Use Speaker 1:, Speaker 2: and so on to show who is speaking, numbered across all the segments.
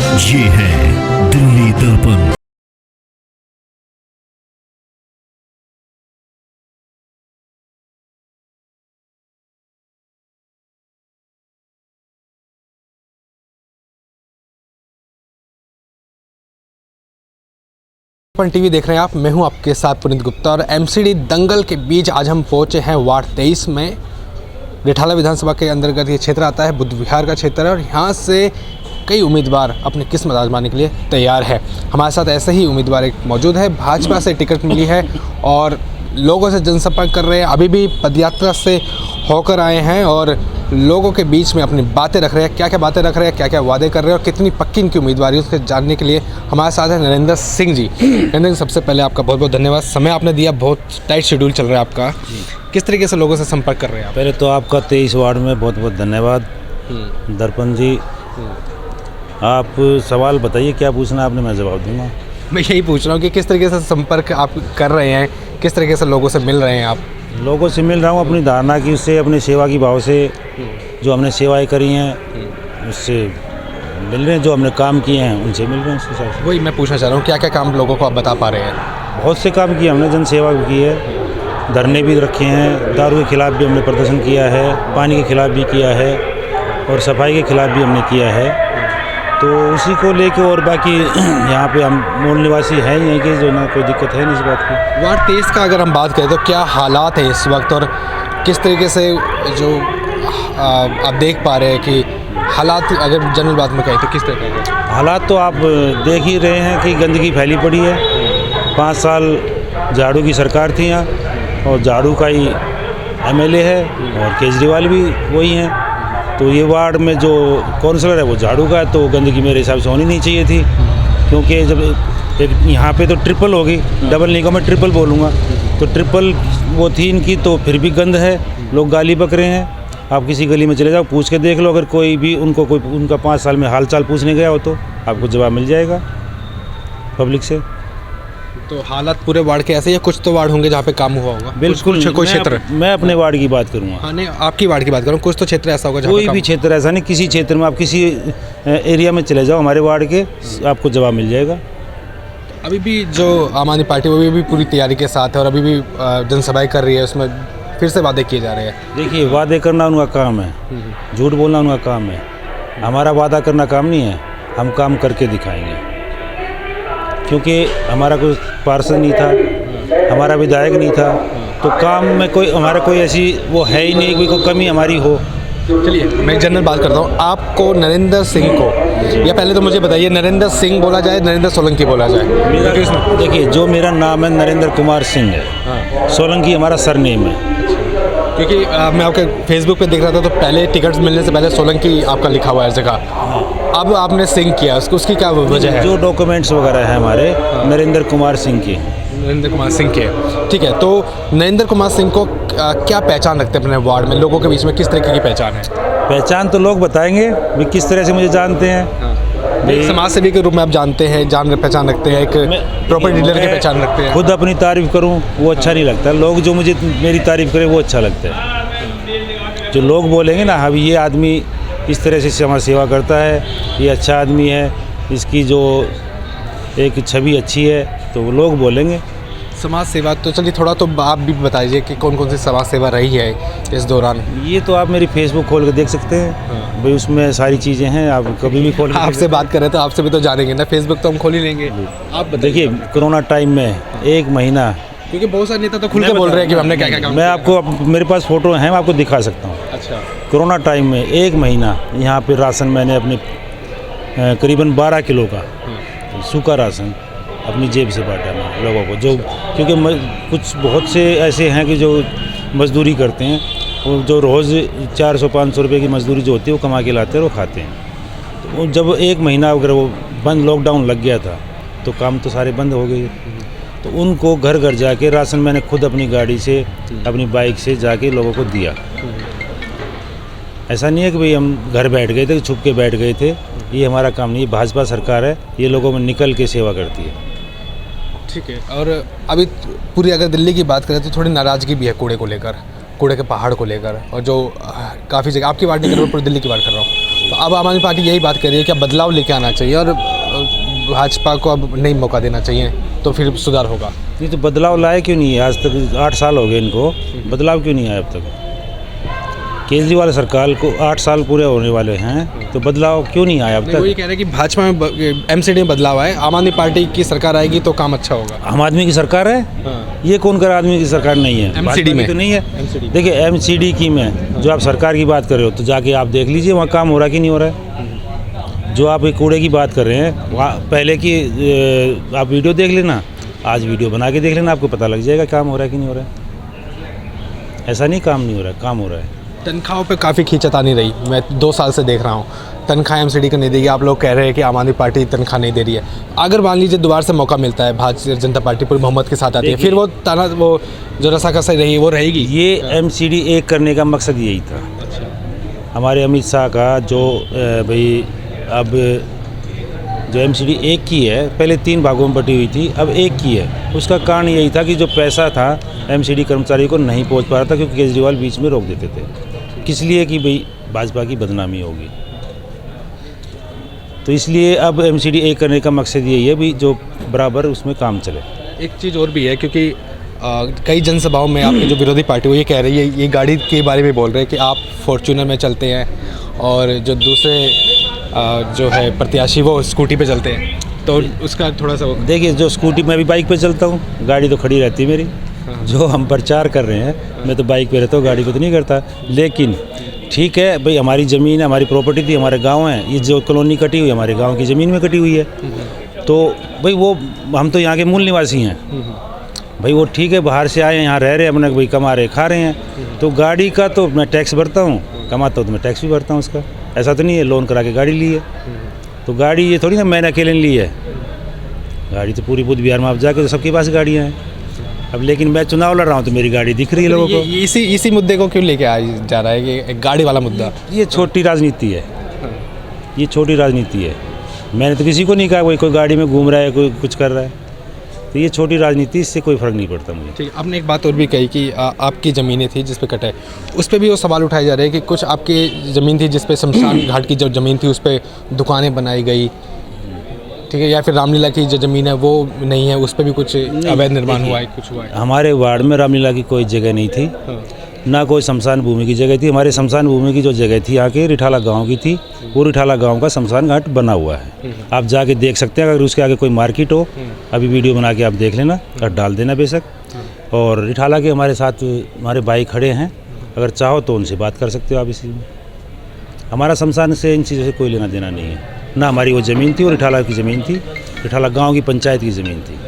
Speaker 1: ये है दिल्ली दर्पण।
Speaker 2: दर्पण टीवी देख रहे हैं आप। मैं हूं आपके साथ पुनीत गुप्ता और एमसीडी दंगल के बीच आज हम पहुंचे हैं वार्ड 23 में। रिठाला विधानसभा के अंतर्गत ये क्षेत्र आता है, बुद्ध विहार का क्षेत्र है और यहाँ से कई उम्मीदवार अपनी किस्मत आजमाने के लिए तैयार है। हमारे साथ ऐसे ही उम्मीदवार एक मौजूद है, भाजपा से टिकट मिली है और लोगों से जनसंपर्क कर रहे हैं। अभी भी पदयात्रा से होकर आए हैं और लोगों के बीच में अपनी बातें रख रहे हैं। क्या क्या बातें रख रहे हैं, क्या क्या वादे कर रहे हैं और कितनी पक्की इनकी उम्मीदवारी है, उसके जानने के लिए हमारे साथ है नरेंद्र सिंह जी। नरेंद्र जी, सबसे पहले आपका बहुत बहुत धन्यवाद, समय आपने दिया। बहुत टाइट शेड्यूल चल रहा है आपका, किस तरीके से लोगों से संपर्क कर रहे हैं आप?
Speaker 3: पहले तो आपका 23 वार्ड में बहुत बहुत धन्यवाद दर्पण जी। आप सवाल बताइए, क्या पूछना आपने, मैं जवाब दूंगा।
Speaker 2: मैं यही पूछ रहा हूँ कि किस तरीके से संपर्क आप कर रहे हैं, किस तरीके से लोगों से मिल रहे हैं आप?
Speaker 3: लोगों से मिल रहा हूँ अपनी धारणा की, उससे अपनी सेवा की भाव से, जो हमने सेवाएं करी हैं उससे मिल रहे हैं, जो हमने काम किए हैं उनसे मिल रहे हैं। उसके साथ
Speaker 2: वही मैं पूछना चाह रहा हूँ, क्या क्या काम लोगों को आप बता पा रहे हैं?
Speaker 3: बहुत से काम किए हमने, जन सेवा भी की है, धरने भी रखे हैं, दारू के खिलाफ भी हमने प्रदर्शन किया है, पानी के खिलाफ भी किया है और सफाई के खिलाफ भी हमने किया है। तो उसी को लेके और बाकी यहाँ पे हम मूल निवासी हैं यहीं के, जो ना कोई दिक्कत है नहीं इस बात की।
Speaker 2: वार्ड 23 का अगर हम बात करें तो क्या हालात है इस वक्त और किस तरीके से जो आप देख पा रहे हैं कि हालात, अगर जनरल बात में कहें तो किस तरह के
Speaker 3: हालात तो आप देख ही रहे हैं कि गंदगी फैली पड़ी है। 5 साल झाड़ू की सरकार थी यहाँ और झाड़ू का ही एमएलए है और केजरीवाल भी वही हैं। तो ये वार्ड में जो काउंसलर है वो झाड़ू का है, तो गंदगी मेरे हिसाब से होनी नहीं चाहिए थी, क्योंकि जब एक यहाँ पे तो ट्रिपल होगी, डबल नहीं को मैं ट्रिपल बोलूँगा, तो ट्रिपल वो थी इनकी, तो फिर भी गंद है, लोग गाली बक रहे हैं। आप किसी गली में चले जाओ, पूछ के देख लो, अगर कोई भी उनको कोई उनका 5 साल में हाल चाल पूछने गया हो तो आपको जवाब मिल जाएगा पब्लिक से।
Speaker 2: तो हालात पूरे वार्ड के ऐसे ही, कुछ तो वार्ड होंगे जहाँ पे काम हुआ होगा?
Speaker 3: बिल्कुल,
Speaker 2: कोई क्षेत्र,
Speaker 3: मैं अपने वार्ड की बात करूँगा।
Speaker 2: हाँ नहीं, आपकी वार्ड की बात करूँ, कुछ तो क्षेत्र ऐसा होगा जहाँ
Speaker 3: कोई भी क्षेत्र ऐसा नहीं, किसी क्षेत्र में आप किसी एरिया में चले जाओ हमारे वार्ड के, आपको जवाब मिल जाएगा।
Speaker 2: अभी भी जो आम आदमी पार्टी वो भी पूरी तैयारी के साथ है और अभी भी जनसभाएं कर रही है, उसमें फिर से वादे किए जा रहे हैं।
Speaker 3: देखिए, वादे करना उनका काम है, झूठ बोलना उनका काम है, हमारा वादा करना काम नहीं है, हम काम करके दिखाएंगे। क्योंकि हमारा कोई पार्षद नहीं था, हमारा विधायक नहीं था, तो काम में कोई हमारा कोई ऐसी वो है ही नहीं कि कोई कमी हमारी हो।
Speaker 2: चलिए मैं जनरल बात करता हूँ, आपको नरेंद्र सिंह को, या पहले तो मुझे बताइए नरेंद्र सिंह बोला जाए, नरेंद्र सोलंकी बोला जाए?
Speaker 3: देखिए, जो मेरा नाम है नरेंद्र कुमार सिंह है, सोलंकी हमारा सरनेम है।
Speaker 2: क्योंकि मैं आपके फेसबुक पे देख रहा था तो पहले टिकट्स मिलने से पहले सोलंकी आपका लिखा हुआ है जगह, अब आपने सिंह किया, उसकी क्या वजह है?
Speaker 3: जो डॉक्यूमेंट्स वगैरह हैं हमारे नरेंद्र कुमार सिंह की,
Speaker 2: नरेंद्र कुमार सिंह के, ठीक है। तो नरेंद्र कुमार सिंह को क्या पहचान रखते हैं अपने वार्ड में, लोगों के बीच में किस तरीके की पहचान है?
Speaker 3: पहचान तो लोग बताएंगे भी किस तरह से मुझे जानते हैं।
Speaker 2: एक समाज सेवी के रूप में आप जानते हैं, पहचान रखते हैं, एक प्रॉपर डीलर की पहचान रखते हैं।
Speaker 3: खुद अपनी तारीफ़ करूं वो अच्छा नहीं लगता, लोग जो मुझे मेरी तारीफ़ करें वो अच्छा लगता है। जो लोग बोलेंगे ना, हाँ ये आदमी इस तरह से समाज सेवा करता है, ये अच्छा आदमी है, इसकी जो एक छवि अच्छी है, तो वो लोग बोलेंगे।
Speaker 2: समाज सेवा तो चलिए थोड़ा तो आप भी बताइए कि कौन कौन सी समाज सेवा रही है इस दौरान?
Speaker 3: ये तो आप मेरी फेसबुक खोल के देख सकते हैं भाई, उसमें सारी चीज़ें हैं, आप कभी भी खोल।
Speaker 2: आपसे बात कर रहे तो आपसे भी तो जानेंगे ना, फेसबुक तो हम खोल ही लेंगे। आप
Speaker 3: देखिए, कोरोना टाइम में 1 महीना,
Speaker 2: क्योंकि बहुत सारे नेता तो खुल के बोल रहे हैं कि हमने क्या क्या काम।
Speaker 3: मैं आपको मेरे पास फ़ोटो हैं, मैं आपको दिखा सकता हूँ।
Speaker 2: अच्छा, कोरोना
Speaker 3: टाइम में 1 महीना यहाँ पे राशन मैंने अपने करीबन 12 किलो का सूखा राशन अपनी जेब से बांटा मैं लोगों को, जो क्योंकि कुछ बहुत से ऐसे हैं कि जो मजदूरी करते हैं, वो जो रोज़ 400-500 रुपये की मजदूरी जो होती है वो कमा के लाते हैं और वो खाते हैं। तो जब 1 महीना अगर वो बंद, लॉकडाउन लग गया था, तो काम तो सारे बंद हो गए, तो उनको घर घर जाके राशन मैंने खुद अपनी गाड़ी से, अपनी बाइक से जाके लोगों को दिया। ऐसा नहीं है कि भाई हम घर बैठ गए थे, छुप के बैठ गए थे, ये हमारा काम नहीं है। भाजपा सरकार है, ये लोगों में निकल के सेवा करती है।
Speaker 2: ठीक है। और अभी पूरी अगर दिल्ली की बात करें तो थोड़ी नाराज़गी भी है कूड़े को लेकर, कूड़े के पहाड़ को लेकर, और जो काफ़ी जगह, आपकी बात नहीं कर रहा हूँ, पूरी दिल्ली की बात कर रहा हूँ, अब आम आदमी पार्टी यही बात कर रही है कि अब बदलाव लेके आना चाहिए और भाजपा को अब नहीं मौका देना चाहिए तो फिर सुधार होगा।
Speaker 3: ये तो बदलाव लाए क्यों नहीं है? आज तक 8 साल हो गए इनको, बदलाव क्यों नहीं आया अब तक? केजरीवाल सरकार को 8 साल पूरे होने वाले हैं, तो बदलाव क्यों नहीं आया अब
Speaker 2: वो ये
Speaker 3: तक?
Speaker 2: कह रहे हैं कि भाजपा में एमसीडी में बदलाव आए, आम आदमी पार्टी की सरकार आएगी तो काम अच्छा होगा।
Speaker 3: आम आदमी की सरकार है? ये कौन कर आदमी की सरकार नहीं है?
Speaker 2: MCD
Speaker 3: भाजपा की
Speaker 2: में
Speaker 3: तो नहीं है।
Speaker 2: MCD
Speaker 3: देखिए एमसीडी की में जो आप सरकार की बात कर रहे हो, तो जाके आप देख लीजिए वहाँ काम हो रहा कि नहीं हो रहा है। जो आप एक कूड़े की बात कर रहे हैं, वहाँ पहले की आप वीडियो देख लेना, आज वीडियो बना के देख लेना, आपको पता लग जाएगा काम हो रहा है कि नहीं हो रहा है। ऐसा नहीं काम नहीं हो रहा है, काम हो रहा है।
Speaker 2: तनख्वाहों पे काफ़ी खींचतानी रही, मैं 2 साल से देख रहा हूँ। तनख्वाह एमसीडी को नहीं देगी, आप लोग कह रहे हैं कि आम आदमी पार्टी तनख्वाह नहीं दे रही है। अगर मान लीजिए दोबारा से मौका मिलता है, भारतीय जनता पार्टी पूरी बहुमत के साथ आती है, फिर वो जो रसाकसी रही वो रहेगी।
Speaker 3: ये एमसीडी एक करने का मकसद यही था। हमारे अमित शाह का जो भाई अब जो एमसीडी एक की है, पहले 3 भागों में बटी हुई थी, अब एक की है। उसका कारण यही था कि जो पैसा था एमसीडी कर्मचारी को नहीं पहुंच पा रहा था, क्योंकि केजरीवाल बीच में रोक देते थे। किस लिए? कि भाई भाजपा की बदनामी होगी। तो इसलिए अब एमसीडी एक करने का मकसद यही है भी जो बराबर उसमें काम चले।
Speaker 2: एक चीज़ और भी है, क्योंकि कई जनसभाओं में आपकी जो विरोधी पार्टी वो ये कह रही है, ये गाड़ी के बारे में बोल रहे हैं कि आप फॉर्च्यूनर में चलते हैं और जो दूसरे जो है प्रत्याशी वो स्कूटी पे चलते हैं, तो उसका थोड़ा सा
Speaker 3: देखिए, जो स्कूटी मैं भी बाइक पे चलता हूँ, गाड़ी तो खड़ी रहती है मेरी। जो हम प्रचार कर रहे हैं, मैं तो बाइक पे रहता हूँ, गाड़ी पे तो नहीं करता। लेकिन ठीक है भाई, हमारी ज़मीन है, हमारी प्रॉपर्टी थी, हमारे गांव है, ये जो कॉलोनी कटी हुई है हमारे गांव की ज़मीन में कटी हुई है। तो भाई वो हम तो यहाँ के मूल निवासी हैं भाई, वो ठीक है बाहर से आए हैं, यहाँ रह रहे हैं, अपने भाई कमा रहे खा रहे हैं। तो गाड़ी का तो मैं टैक्स भरता हूँ, कमाता हूँ तो मैं टैक्स भी भरता हूँ उसका। ऐसा तो नहीं है लोन करा के गाड़ी ली है। तो गाड़ी ये थोड़ी ना मैंने अकेले ली है, गाड़ी तो पूरी बुद्ध बिहार में आप जाके तो सबके पास गाड़ियाँ हैं। अब लेकिन मैं चुनाव लड़ रहा हूँ तो मेरी गाड़ी दिख रही है लोगों को।
Speaker 2: इसी मुद्दे को क्यों लेके आ जा रहा है कि एक गाड़ी वाला मुद्दा?
Speaker 3: ये छोटी राजनीति है, ये छोटी राजनीति है। मैंने तो किसी को नहीं कहा कोई गाड़ी में घूम रहा है, कोई कुछ कर रहा है। तो ये छोटी राजनीति, इससे कोई फ़र्क नहीं पड़ता मुझे।
Speaker 2: ठीक, आपने एक बात और भी कही कि आपकी ज़मीनें थी जिस पे कटे, उस पर भी वो सवाल उठाए जा रहे हैं कि कुछ आपकी ज़मीन थी जिस पे शमशान घाट की जो ज़मीन थी उस पर दुकानें बनाई गई, ठीक है, या फिर रामलीला की जो ज़मीन है वो नहीं है, उस पर भी कुछ अवैध निर्माण हुआ है, कुछ हुआ है?
Speaker 3: हमारे वार्ड में रामलीला की कोई जगह नहीं थी, ना कोई शमशान भूमि की जगह थी। हमारे शमशान भूमि की जो जगह थी यहाँ के रिठाला गांव की थी, वो रिठाला गांव का शमशान घाट बना हुआ है। आप जाके देख सकते हैं, अगर उसके आगे कोई मार्केट हो, अभी वीडियो बना के आप देख लेना और डाल देना बेशक। और रिठाला के हमारे साथ हमारे भाई खड़े हैं, अगर चाहो तो उनसे बात कर सकते हो आप इसी में। हमारा शमशान से इन चीज़ों से कोई लेना देना नहीं है, ना हमारी वो ज़मीन थी, वो रिठाला की ज़मीन थी, रिठाला गाँव की पंचायत की ज़मीन थी,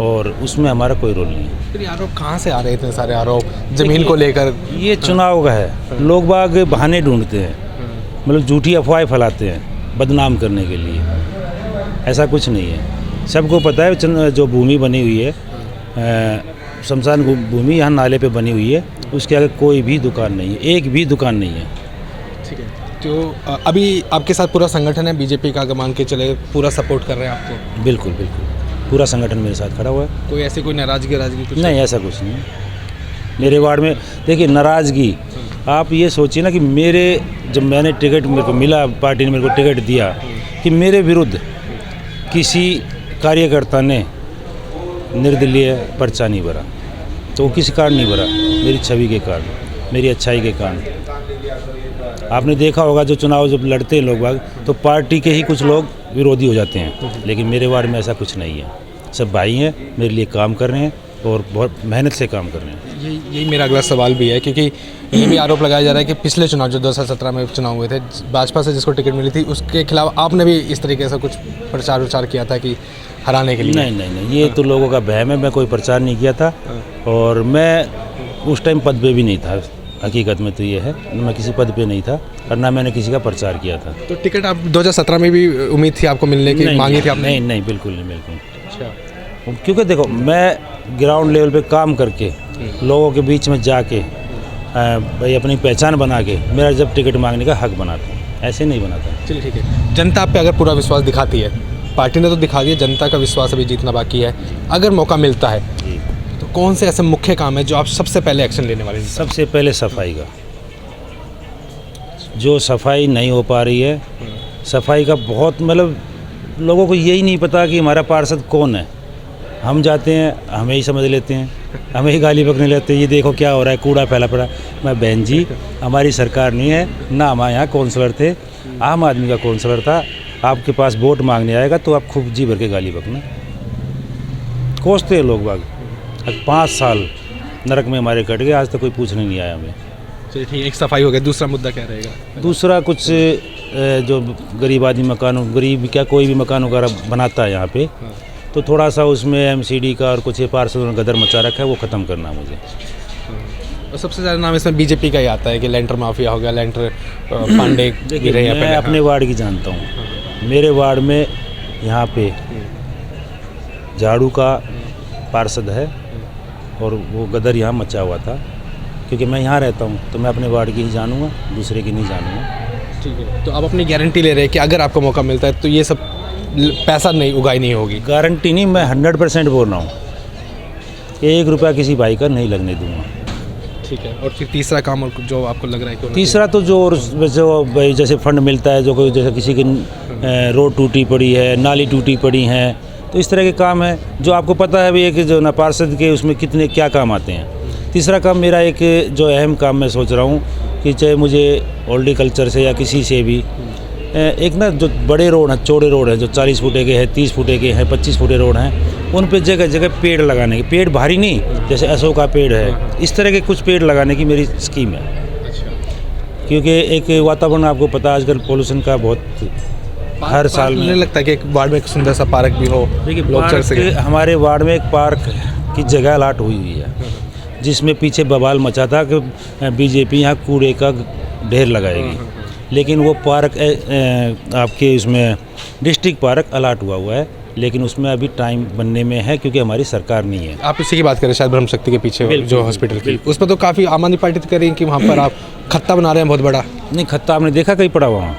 Speaker 3: और उसमें हमारा कोई रोल नहीं है।
Speaker 2: फिर आरोप कहाँ से आ रहे इतने सारे आरोप ज़मीन को लेकर?
Speaker 3: ये चुनाव का है, लोग बाग बहाने ढूंढते हैं, मतलब झूठी अफवाहें फैलाते हैं बदनाम करने के लिए। ऐसा कुछ नहीं है, सबको पता है जो भूमि बनी हुई है शमशान भूमि यहाँ नाले पे बनी हुई है, उसके आगे कोई भी दुकान नहीं है, एक भी दुकान नहीं है।
Speaker 2: ठीक है, तो अभी आपके साथ पूरा संगठन है बीजेपी का, अगर मान के चले पूरा सपोर्ट कर रहे हैं आपको?
Speaker 3: बिल्कुल बिल्कुल, पूरा संगठन मेरे साथ खड़ा हुआ है।
Speaker 2: कोई ऐसी कोई नाराज़गी कुछ
Speaker 3: नहीं, ऐसा कुछ नहीं। मेरे वार्ड में देखिए नाराज़गी, आप ये सोचिए ना कि जब मैंने टिकट मेरे को मिला, पार्टी ने मेरे को टिकट दिया, कि मेरे विरुद्ध किसी कार्यकर्ता ने निर्दलीय पर्चा नहीं भरा, तो वो किसी कारण नहीं भरा, मेरी छवि के कारण, मेरी अच्छाई के कारण। आपने देखा होगा जो चुनाव जब लड़ते हैं लोग बाग, तो पार्टी के ही कुछ लोग विरोधी हो जाते हैं, लेकिन मेरे वार्ड में ऐसा कुछ नहीं है। सब भाई हैं, मेरे लिए काम कर रहे हैं और बहुत मेहनत से काम कर रहे हैं।
Speaker 2: यही मेरा अगला सवाल भी है, क्योंकि ये भी आरोप लगाया जा रहा है कि पिछले चुनाव जो 2017 में चुनाव हुए थे, भाजपा से जिसको टिकट मिली थी उसके खिलाफ आपने भी इस तरीके से कुछ प्रचार विचार किया था कि हराने के लिए?
Speaker 3: नहीं, ये तो लोगों का वहम है। मैं कोई प्रचार नहीं किया था, और मैं उस टाइम पद पे भी नहीं था। हकीकत में तो ये है, मैं किसी पद पे नहीं था और ना मैंने किसी का प्रचार किया था।
Speaker 2: तो टिकट आप 2017 में भी उम्मीद थी आपको मिलने की, मांगी थी आपने?
Speaker 3: नहीं, बिल्कुल नहीं, बिल्कुल। अच्छा, क्योंकि देखो मैं ग्राउंड लेवल पे काम करके लोगों के बीच में जाके भाई अपनी पहचान बना के मेरा जब टिकट मांगने का हक बनाता हूँ, ऐसे नहीं बनाता।
Speaker 2: चलिए ठीक है, जनता आप पे अगर पूरा विश्वास दिखाती है, पार्टी ने तो दिखा दिया, जनता का विश्वास अभी जीतना बाकी है, अगर मौका मिलता है तो कौन से ऐसे मुख्य काम है जो आप सबसे पहले एक्शन लेने वाले हैं?
Speaker 3: सबसे पहले सफाई का, जो सफाई नहीं हो पा रही है, सफाई का बहुत मतलब लोगों को यही नहीं पता कि हमारा पार्षद कौन है। हम जाते हैं हमें ही समझ लेते हैं, हमें ही गाली बकने लेते हैं, ये देखो क्या हो रहा है, कूड़ा फैला पड़ा। मैं बहन जी हमारी सरकार नहीं है ना, हमारे यहाँ काउंसलर थे, आम आदमी का काउंसलर था। आपके पास वोट मांगने आएगा तो आप खूब जी भर के गाली बकना। कोसते हैं लोग बाग। 5 साल नरक में हमारे कट गए, आज तक कोई पूछने नहीं आया हमें।
Speaker 2: चलिए ठीक है, एक सफाई हो गया, दूसरा मुद्दा क्या रहेगा?
Speaker 3: दूसरा कुछ जो गरीब आदमी मकान, गरीब क्या कोई भी मकान वगैरह बनाता है यहाँ पे, तो थोड़ा सा उसमें एमसीडी का और कुछ पार्षदों ने गदर मचा रखा है, वो ख़त्म करना मुझे।
Speaker 2: और सबसे ज़्यादा नाम इसमें बीजेपी का ही आता है कि लेंटर माफिया हो गया, लेंटर पांडे
Speaker 3: देखिए
Speaker 2: गिरे हैं
Speaker 3: मैं
Speaker 2: पहले।
Speaker 3: अपने वार्ड की जानता हूँ। मेरे वार्ड में यहाँ पे झाड़ू का पार्षद है और वो गदर यहाँ मचा हुआ था। क्योंकि मैं यहाँ रहता हूँ तो मैं अपने वार्ड की ही जानूँगा, दूसरे की नहीं जानूँगा।
Speaker 2: ठीक है, तो आप अपनी गारंटी ले रहे हैं कि अगर आपको मौका मिलता है तो ये सब पैसा नहीं उगाई नहीं होगी?
Speaker 3: गारंटी नहीं, मैं 100% बोल रहा हूँ, 1 रुपया किसी भाई का नहीं लगने दूँगा।
Speaker 2: ठीक है, और फिर तीसरा काम और जो आपको लग रहा है कि
Speaker 3: तीसरा तो जो जैसे फंड मिलता है, जो कोई जैसे किसी की रोड टूटी पड़ी है, नाली टूटी पड़ी हैं, तो इस तरह के काम है जो आपको पता है भी एक जो ना पार्षद के उसमें कितने क्या काम आते हैं। तीसरा काम मेरा एक जो अहम काम मैं सोच रहा हूँ कि चाहे मुझे हॉर्टिकल्चर से या किसी से भी एक ना जो बड़े रोड हैं, चौड़े रोड हैं, जो 40 फुटे के हैं, 30 फुटे के हैं, 25 फुटे रोड हैं, उन पे जगह जगह पेड़ लगाने के, पेड़ भारी नहीं, जैसे अशोक का पेड़ है, इस तरह के कुछ पेड़ लगाने की मेरी स्कीम है। क्योंकि एक वातावरण आपको पता है आजकल पोल्यूशन का बहुत हर साल
Speaker 2: मुझे लगता है कि एक वार्ड में एक सुंदर सा पार्क भी हो,
Speaker 3: देखिए
Speaker 2: लोग चल सके।
Speaker 3: हमारे वार्ड में एक पार्क की जगह अलाट हुई हुई है, जिसमें पीछे बवाल मचा था कि बीजेपी यहाँ कूड़े का ढेर लगाएगी, लेकिन वो पार्क आपके उसमें डिस्ट्रिक्ट पार्क अलाट हुआ है, लेकिन उसमें अभी टाइम बनने में है क्योंकि हमारी सरकार नहीं है।
Speaker 2: आप इसी की बात करें शायद ब्रह्म शक्ति के पीछे जो हॉस्पिटल की, उस पर तो काफ़ी आम आदमी पार्टी तो कर रही है कि वहाँ पर आप खत्ता बना रहे हैं बहुत बड़ा।
Speaker 3: नहीं, खत्ता आपने देखा कहीं पड़ा हुआ? वहाँ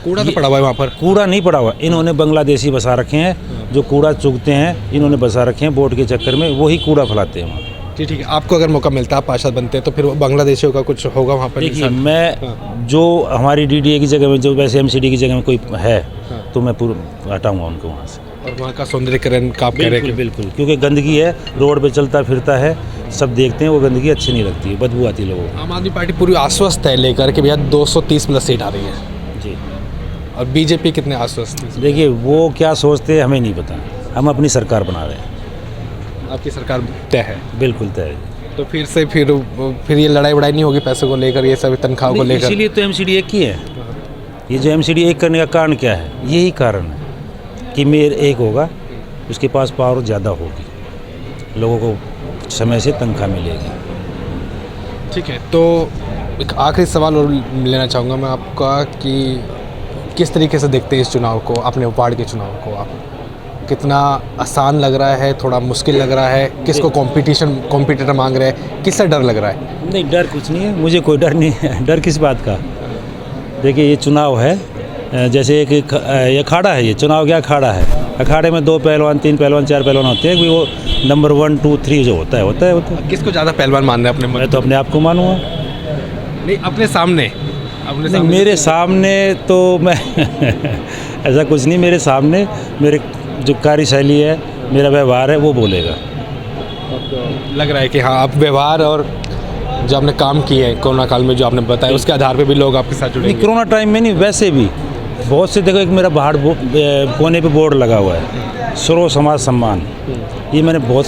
Speaker 2: कूड़ा तो पड़ा हुआ है वहाँ पर।
Speaker 3: कूड़ा नहीं पड़ा हुआ, इन्होंने बांग्लादेशी बसा रखे हैं, जो कूड़ा चुगते हैं इन्होंने बसा रखे हैं वोट के चक्कर में, वही कूड़ा फैलाते हैं वहाँ।
Speaker 2: जी ठीक है, आपको अगर मौका मिलता है, आप पार्षद बनते हैं, तो फिर बांग्लादेशियों का कुछ होगा वहाँ पर?
Speaker 3: देखिए मैं जो हमारी डीडीए की जगह में, जो वैसे एमसीडी की जगह में कोई है तो मैं पूरा हटाऊंगा उनको वहाँ से।
Speaker 2: और वहाँ का सौंदर्यीकरण का आप कह रहे हैं?
Speaker 3: बिल्कुल, क्योंकि गंदगी है, रोड पे चलता फिरता है, सब देखते हैं, वो गंदगी अच्छी नहीं लगती है, बदबू आती है लोगों को।
Speaker 2: आम आदमी पार्टी पूरी आश्वस्त है लेकर कि भैया 230 प्लस सीट आ रही है,
Speaker 3: जी।
Speaker 2: और बीजेपी कितने आश्वस्त है?
Speaker 3: देखिए वो क्या सोचते हैं हमें नहीं पता, हम अपनी सरकार बना रहे हैं।
Speaker 2: आपकी सरकार तय है?
Speaker 3: बिल्कुल तय है।
Speaker 2: तो फिर ये लड़ाई वड़ाई नहीं होगी पैसों को लेकर, ये सब तनख्वाह को लेकर?
Speaker 3: इसीलिए तो एमसीडी एक ही है। ये जो एमसीडी एक करने का कारण क्या है? यही कारण है कि मेयर एक होगा, उसके पास पावर ज़्यादा होगी, लोगों को समय से तनख्वाह मिलेगी।
Speaker 2: ठीक है, तो एक आखिरी सवाल और लेना चाहूँगा मैं आपका कि किस तरीके से देखते हैं इस चुनाव को, अपने वार्ड के चुनाव को? आप कितना आसान लग रहा है, थोड़ा मुश्किल लग रहा है? किसको कॉम्पिटिटर मांग रहे हैं, किससे डर लग रहा है?
Speaker 3: नहीं, डर कुछ नहीं है, मुझे कोई डर नहीं है। डर किस बात का? देखिए ये चुनाव है, जैसे एक ये अखाड़ा है, ये चुनाव क्या अखाड़ा है? अखाड़े में 2 पहलवान, 3 पहलवान, 4 पहलवान होते हैं, वो नंबर 1, 2, 3 जो होता है।
Speaker 2: किसको ज़्यादा पहलवान मान रहे हैं अपने?
Speaker 3: मैं तो अपने आप को मानूंगा।
Speaker 2: नहीं, अपने सामने
Speaker 3: नहीं, मेरे सामने तो मैं ऐसा कुछ नहीं, मेरे सामने मेरे जो कार्यशैली है, मेरा व्यवहार है, वो बोलेगा।
Speaker 2: लग रहा है कि हाँ, आप व्यवहार और जो आपने काम किए हैं कोरोना काल में, जो आपने बताया, उसके आधार पे भी लोग आपके साथ जुड़ेंगे।
Speaker 3: नहीं, कोरोना टाइम में नहीं, वैसे भी बहुत से, देखो एक मेरा बाहर कोने पे बोर्ड लगा हुआ है, सर्व समाज सम्मान। ये मैंने बहुत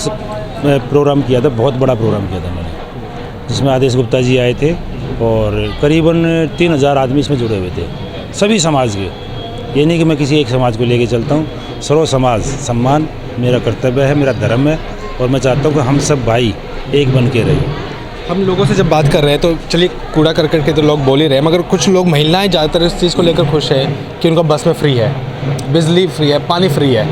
Speaker 3: प्रोग्राम किया था, बहुत बड़ा प्रोग्राम किया था मैंने, जिसमें आदेश गुप्ता जी आए थे और करीबन 3000 आदमी इसमें जुड़े हुए थे, सभी समाज के। ये नहीं कि मैं किसी एक समाज को लेके चलता हूँ, सर्व समाज सम्मान मेरा कर्तव्य है, मेरा धर्म है, और मैं चाहता हूँ कि हम सब भाई एक बन के रहें।
Speaker 2: हम लोगों से जब बात कर रहे हैं तो चलिए कूड़ा करकट के तो लोग बोल ही रहे हैं, मगर कुछ लोग महिलाएं ज़्यादातर इस चीज़ को लेकर खुश है कि उनका बस में फ्री है, बिजली फ्री है, पानी फ्री है,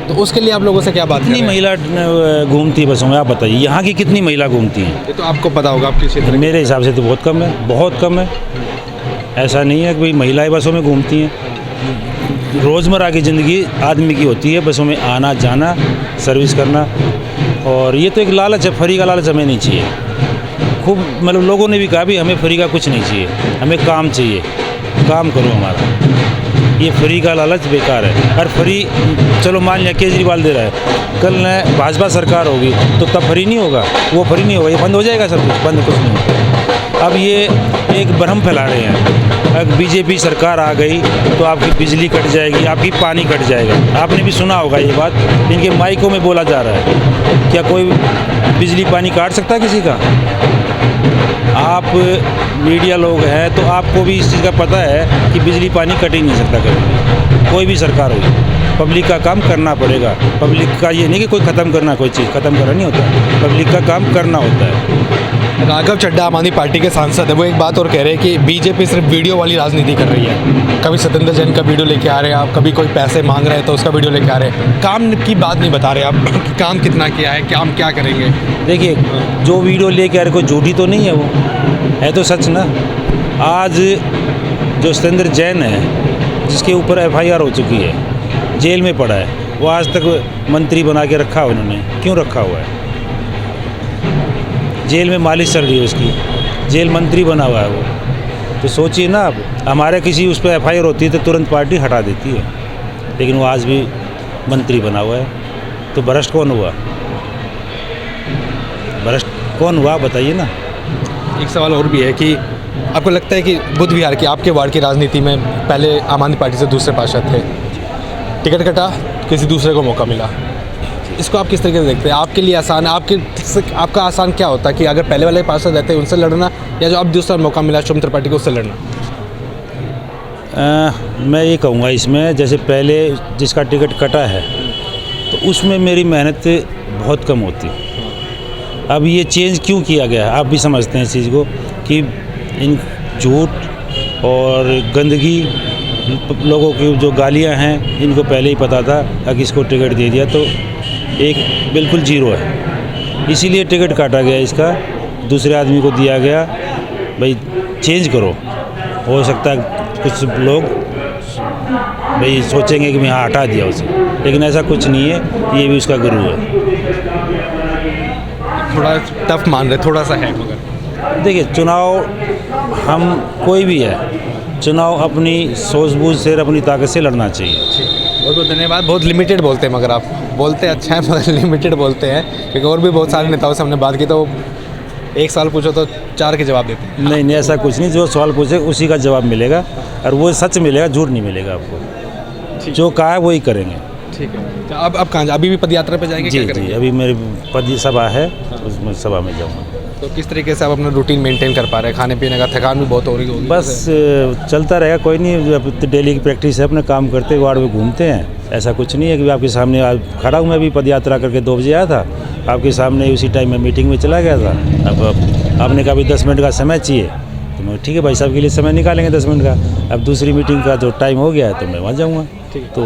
Speaker 2: तो उसके लिए आप लोगों से क्या बात कर रहे हैं?
Speaker 3: कितनी महिला घूमती है बसों में, आप बताइए, यहाँ की कितनी महिला घूमती हैं?
Speaker 2: ये तो आपको पता होगा, आपके क्षेत्र में।
Speaker 3: मेरे हिसाब से तो बहुत कम है, बहुत कम है। ऐसा नहीं है कि भाई महिलाएं बसों में घूमती हैं। रोज़मर्रा की ज़िंदगी आदमी की होती है, बसों में आना जाना, सर्विस करना, और ये तो एक लालच है, फ्री का लालच हमें नहीं चाहिए। खूब मतलब लोगों ने भी कहा भी हमें फ्री का कुछ नहीं चाहिए, हमें काम चाहिए, काम करो हमारा, ये फ्री का लालच बेकार है। और फ्री चलो मान लिया केजरीवाल दे रहा है, कल न भाजपा सरकार होगी तो तब फ्री नहीं होगा, वो फ्री नहीं होगा, ये बंद हो जाएगा, सब कुछ बंद, कुछ नहीं होगा। अब ये एक भ्रम फैला रहे हैं, अगर बीजेपी सरकार आ गई तो आपकी बिजली कट जाएगी, आपकी पानी कट जाएगा। आपने भी सुना होगा ये बात, इनके माइकों में बोला जा रहा है। क्या कोई बिजली पानी काट सकता है किसी का? आप मीडिया लोग हैं तो आपको भी इस चीज़ का पता है कि बिजली पानी कट ही नहीं सकता कभी, कोई भी सरकार होगी। पब्लिक का काम करना पड़ेगा। पब्लिक का ये नहीं कि कोई ख़त्म करना, कोई चीज़ ख़त्म करना नहीं होता, पब्लिक का काम करना होता है।
Speaker 2: राघव चड्ढा आम आदमी पार्टी के सांसद है, वो एक बात और कह रहे हैं कि बीजेपी सिर्फ वीडियो वाली राजनीति कर रही है। कभी सत्येंद्र जैन का वीडियो लेके आ रहे हैं आप, कभी कोई पैसे मांग रहे हैं तो उसका वीडियो लेके आ रहे हैं, काम की बात नहीं बता रहे आप कि काम कितना किया है, काम क्या करेंगे।
Speaker 3: देखिए, जो वीडियो लेके आ रहे कोई झूठी तो नहीं है, वो है तो सच ना। आज जो सत्येंद्र जैन है, जिसके ऊपर FIR हो चुकी है, जेल में पड़ा है, वो आज तक मंत्री बना के रखा है उन्होंने, क्यों रखा हुआ है? जेल में मालिश चल रही है उसकी, जेल मंत्री बना हुआ है वो। तो सोचिए ना, आप हमारे किसी उस पर FIR होती है तो तुरंत पार्टी हटा देती है, लेकिन वो आज भी मंत्री बना हुआ है। तो भ्रष्ट कौन हुआ? भ्रष्ट कौन हुआ बताइए ना।
Speaker 2: एक सवाल और भी है कि आपको लगता है कि बुद्ध विहार की आपके वार्ड की राजनीति में पहले आम आदमी पार्टी से दूसरे पार्षद थे, टिकट कटा, किसी दूसरे को मौका मिला, इसको आप किस तरीके से देखते हैं? आपके लिए आसान, आपका आसान क्या होता है कि अगर पहले वाले पार्षद रहते उनसे लड़ना, या जो अब दूसरा मौका मिला शुभ मित्र पार्टी को उससे लड़ना?
Speaker 3: मैं ये कहूँगा इसमें, जैसे पहले जिसका टिकट कटा है तो उसमें मेरी मेहनत बहुत कम होती। अब ये चेंज क्यों किया गया, आप भी समझते हैं इस चीज़ को, कि इन झूठ और गंदगी, लोगों की जो गालियां हैं, इनको पहले ही पता था कि इसको टिकट दे दिया तो एक बिल्कुल जीरो है, इसीलिए टिकट काटा गया इसका, दूसरे आदमी को दिया गया। भाई चेंज करो, हो सकता है कुछ लोग भाई सोचेंगे कि मैं हाँ हटा दिया उसे, लेकिन ऐसा कुछ नहीं है, ये भी उसका गुरु है।
Speaker 2: थोड़ा टफ मान रहे, थोड़ा सा है, मगर
Speaker 3: देखिए चुनाव, हम कोई भी है, चुनाव अपनी सूझबूझ से, अपनी ताकत से लड़ना चाहिए।
Speaker 2: बहुत बहुत धन्यवाद। बहुत लिमिटेड बोलते हैं, मगर आप बोलते अच्छा है, मगर लिमिटेड बोलते हैं, क्योंकि और भी बहुत सारे नेताओं से हमने बात की तो एक सवाल पूछो तो 4 के जवाब देते हैं।
Speaker 3: नहीं, ऐसा कुछ नहीं, जो सवाल पूछे उसी का जवाब मिलेगा, और वो सच मिलेगा, झूठ नहीं मिलेगा आपको। जो कहा है वही करेंगे।
Speaker 2: ठीक है। तो अब कहाँ, अभी भी पदयात्रा पे जाएंगे?
Speaker 3: जी
Speaker 2: क्या करेंगे?
Speaker 3: जी, अभी मेरी पद सभा है, उसमें सभा में जाऊँगा।
Speaker 2: तो किस तरीके से आप अपना रूटीन मेंटेन कर पा रहे हैं? खाने पीने का थकान भी बहुत हो रही होगी।
Speaker 3: बस चलता रहेगा, कोई नहीं, अब डेली की प्रैक्टिस है, अपने काम करते वार्ड में घूमते हैं। ऐसा कुछ नहीं है कि आपके सामने आज खड़ा हूँ। मैं भी पदयात्रा करके 2 बजे आया था, आपके सामने उसी टाइम में मीटिंग में चला गया था। अब आपने कहा भी 10 मिनट का समय चाहिए, तो मैं ठीक है भाई साहब के लिए समय निकालेंगे 10 मिनट का। अब दूसरी मीटिंग का जो टाइम हो गया है तो मैं वहाँ जाऊँगा। तो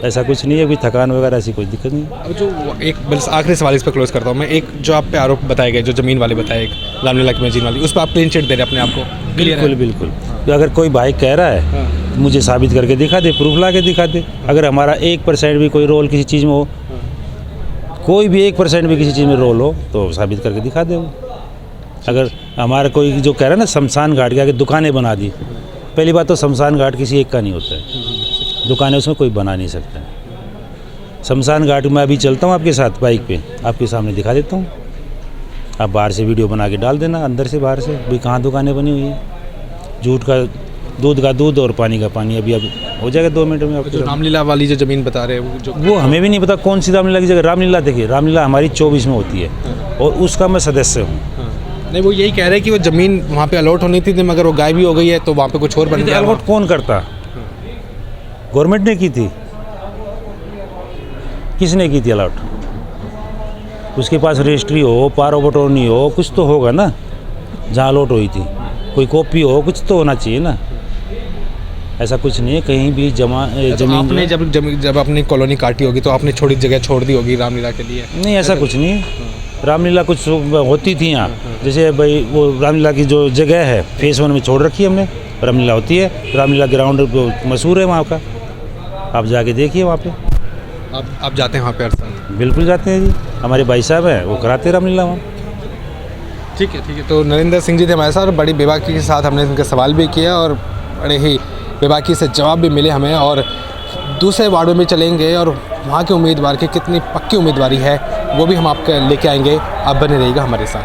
Speaker 3: ऐसा कुछ नहीं है, कोई थकान वगैरह ऐसी कोई दिक्कत नहीं।
Speaker 2: अब जो एक बस आखिरी सवाल इस पर क्लोज करता हूँ मैं, एक जो आप पे आरोप बताए गए, जो ज़मीन वाले बताए, एक रामलीला की ज़मीन वाली, उस पर आप क्लीन चिट दे रहे हैं अपने आप को?
Speaker 3: बिल्कुल बिल्कुल। तो अगर कोई भाई कह रहा है तो मुझे साबित करके दिखा दे, प्रूफ ला के दिखा दे। अगर हमारा 1% भी कोई रोल किसी चीज़ में हो, कोई भी 1% भी किसी चीज़ में रोल हो, तो साबित करके दिखा दे वो। अगर हमारा कोई जो कह रहा है ना शमशान घाट के आगे दुकानें बना दी, पहली बात तो शमशान घाट किसी एक का नहीं होता है, दुकानें उसमें कोई बना नहीं सकता है। शमशान घाट में अभी चलता हूँ आपके साथ बाइक पे, आपके सामने दिखा देता हूँ, आप बाहर से वीडियो बना के डाल देना, अंदर से बाहर से भाई कहाँ दुकानें बनी हुई हैं। दूध का दूध और पानी का पानी अभी हो जाएगा 2 मिनट में।
Speaker 2: जो रामलीला वाली जो ज़मीन बता रहे हैं
Speaker 3: वो हमें भी नहीं पता कौन सी रामलीला की जगह। रामलीला देखिए, रामलीला हमारी 24 में होती है और उसका मैं सदस्य हूँ।
Speaker 2: नहीं, वो यही कह रहे हैं कि वो ज़मीन वहाँ पे अलॉट होनी थी, मगर वो गायब भी हो गई है, तो वहाँ पे कुछ और बन गया।
Speaker 3: अलॉट कौन करता? गवर्नमेंट ने की थी। किसने की थी अलॉट? उसके पास रजिस्ट्री हो, पारो बटोरनी हो, कुछ तो होगा ना जहाँ अलॉट हुई थी, कोई कॉपी हो, कुछ तो होना चाहिए ना। ऐसा कुछ नहीं है कहीं भी जमीन।
Speaker 2: आपने जब अपनी कॉलोनी काटी होगी तो आपने छोड़ी जगह छोड़ दी होगी रामलीला के लिए?
Speaker 3: नहीं, ऐसा कुछ नहीं है। रामलीला कुछ होती थी यहाँ, जैसे भाई वो रामलीला की जो जगह है फेस 1 में छोड़ रखी है हमने, रामलीला होती है। रामलीला ग्राउंड मशहूर है वहाँ का, आप जाके देखिए वहाँ पे।
Speaker 2: आप जाते हैं वहाँ पे हर साल?
Speaker 3: बिल्कुल जाते हैं जी, हमारे भाई साहब हैं वो कराते हैं रामलीला वहाँ।
Speaker 2: ठीक है। तो नरेंद्र सिंह जी थे हमारे साथ और बड़ी बेबाकी के साथ हमने उनके सवाल भी किया और बड़े ही बेबाकी से जवाब भी मिले हमें। और दूसरे वार्डों में चलेंगे और वहाँ के उम्मीदवार की कितनी पक्की उम्मीदवारी है वो भी हम आपके लेके आएंगे। आप बने रहिएगा हमारे साथ।